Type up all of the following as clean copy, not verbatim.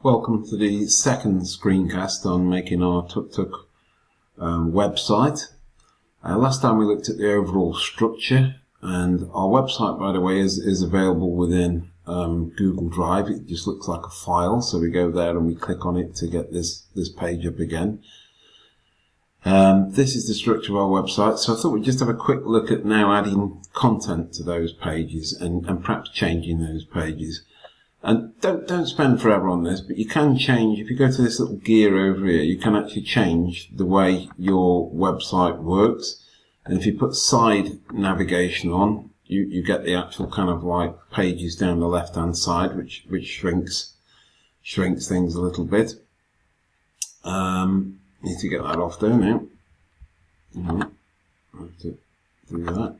Welcome to the second screencast on making our TukTuk website. Last time we looked at the overall structure, and our website, by the way, is available within Google Drive. It just looks like a file, so we go there and we click on it to get this page up again. This is the structure of our website, so I thought we'd just have a quick look at now adding content to those pages and perhaps changing those pages. And don't spend forever on this, but you can change, if you go to this little gear over here, you can actually change the way your website works. And if you put side navigation on, you get the actual kind of like pages down the left hand side, which shrinks things a little bit. Need to get that off there now. I have to do that.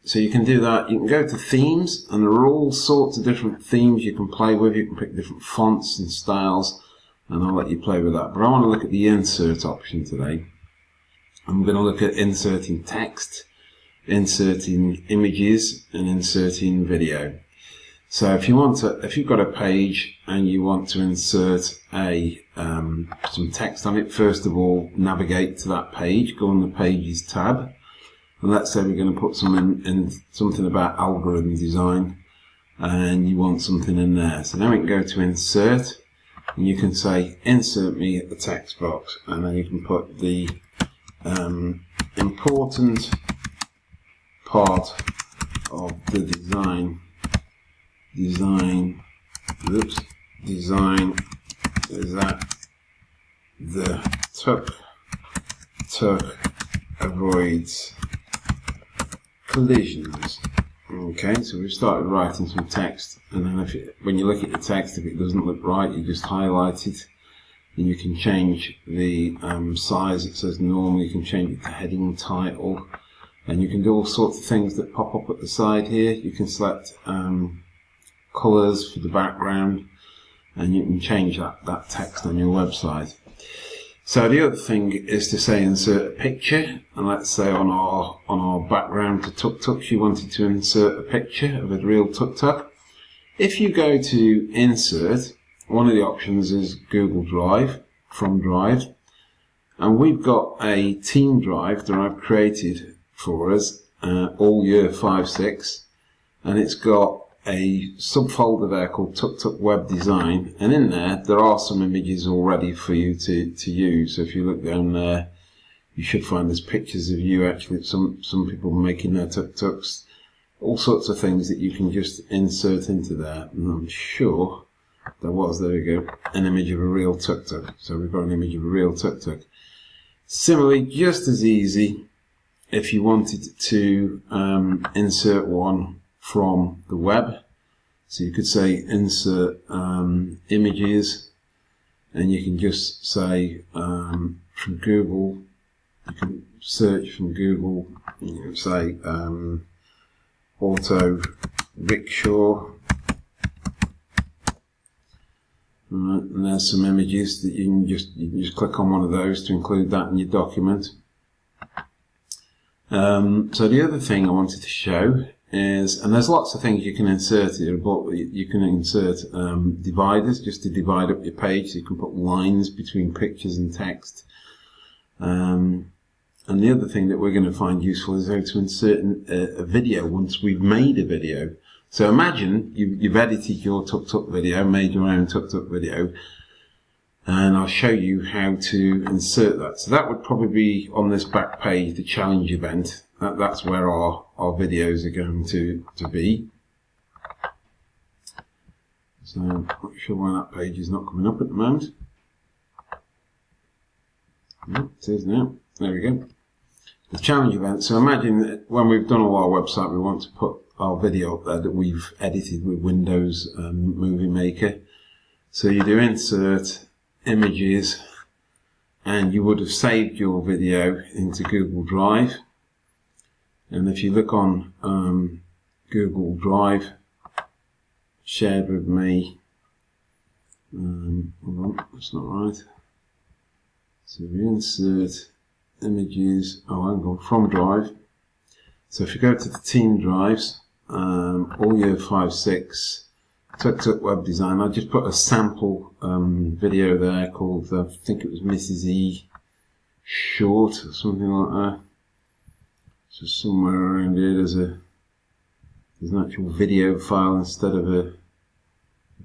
So you can do that. You can go to themes, and there are all sorts of different themes you can play with. You can pick different fonts and styles, and I'll let you play with that. But I want to look at the insert option today. I'm going to look at inserting text, inserting images, and inserting video. So if you've got a page and you want to insert some text on it, first of all, navigate to that page, go on the Pages tab. And let's say we're going to put something about algorithm design, and you want something in there. So now we can go to insert, and you can say insert me at the text box, and then you can put the important part of the design is that the TukTuk avoids collisions. Okay, so we've started writing some text, and then when you look at the text, if it doesn't look right, you just highlight it, and you can change the size. It says normal, you can change it to heading, title, and you can do all sorts of things that pop up at the side here. You can select colors for the background, and you can change that text on your website. So the other thing is to say insert a picture, and let's say on our background to TukTuk you wanted to insert a picture of a real TukTuk. If you go to insert, one of the options is Google Drive, from Drive, and we've got a team drive that I've created for us, all year 5-6, and it's got a subfolder there called TukTukWebDesign, and in there are some images already for you to use. So if you look down there, you should find there's pictures of you actually, some people making their tuk-tuks, all sorts of things that you can just insert into there. And I'm sure there we go, an image of a real tuk-tuk. So we've got an image of a real tuk-tuk. Similarly, just as easy if you wanted to insert one from the web. So you could say insert images, and you can just say from Google, you can search from Google, you can say auto rickshaw, and there's some images that you can just click on one of those to include that in your document. So the other thing I wanted to show is, and there's lots of things you can insert here, but you can insert dividers just to divide up your page, so you can put lines between pictures and text. And the other thing that we're going to find useful is how to insert a video once we've made a video. So imagine you've edited your TukTuk video, made your own TukTuk video, and I'll show you how to insert that. So that would probably be on this back page, the challenge event. That's where our videos are going to be. So I'm not sure why that page is not coming up at the moment. No, it is now. There we go. The challenge event. So imagine that when we've done all our website, we want to put our video up there that we've edited with Windows Movie Maker. So you do insert images, and you would have saved your video into Google Drive. And if you look on Google Drive, shared with me, hold on, that's not right. So we insert images, I'm going from Drive. So if you go to the team drives, all year 5-6, TukTukWebDesign. I just put a sample video there called, I think it was Mrs. E short or something like that. So somewhere around here there's an actual video file instead of a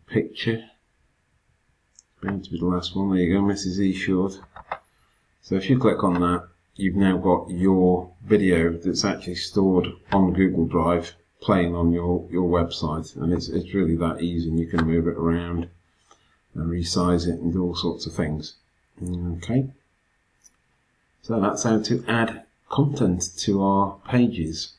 picture. It's bound to be the last one. There you go, Mrs. E short. So if you click on that, you've now got your video that's actually stored on Google Drive playing on your website, and it's really that easy, and you can move it around and resize it and do all sorts of things. Okay, so that's how to add content to our pages.